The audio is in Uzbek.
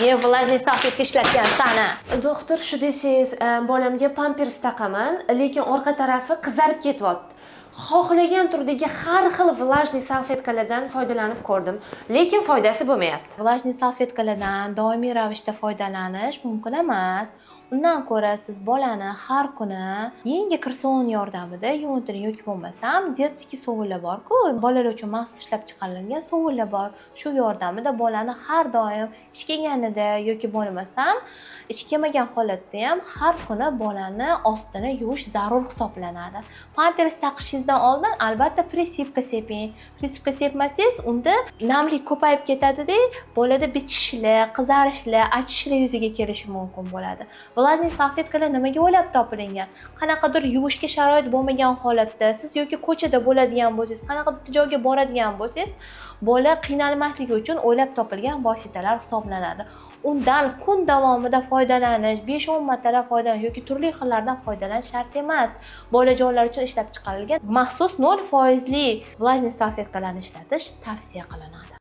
Men vlajniy salfetka ishlatgan sana. Doktor, shu desangiz, bolamga pampers taqaman, lekin orqa tarafi qizarib ketyapti. Xohlagan turdagi har xil vlajniy salfetkalardan foydalanib ko'rdim, lekin foydasi bo'lmayapti. Vlajniy salfetkalardan doimiy ravishda foydalanish mumkin emas. Undan ko'ra siz bolani har kuni yengil kir sovun yordamida yuvintiring yoki bo'lmasam detskiy sovunlar bor-ku, bolalar uchun maxsus ishlab chiqarilgan sovunlar bor. Shu yordamida bolani har doim ish kelganida yoki bo'lmasam ish kelmagan holatda ham har kuni bolani ostini yuvish zarur hisoblanadi. Pampers taqishingizdan oldin albatta prisipka seping. Prisipka sepmasangiz unda namlik ko'payib ketadi-da, bolada bichishlar, qizarishlar, achishlar yuzaga kelishi mumkin bo'ladi. Vlajniy salfetkalar nimaga o'ylab topilingan? Qanaqadir yuvishga sharoit bo'lmagan holatda siz yoki ko'chada bo'ladigan bo'lsangiz, qanaqadir joyga boradigan bo'lsangiz, bola qiynalmasligi uchun o'ylab topilgan vositalar hisoblanadi. Undan kun davomida foydalanish, 5-10 martalab foydalanish yoki turli xillardan foydalanish shart emas. Bolajonlar uchun ishlab chiqarilgan maxsus 0% vlajniy salfetkalarni ishlatish tavsiya qilinadi.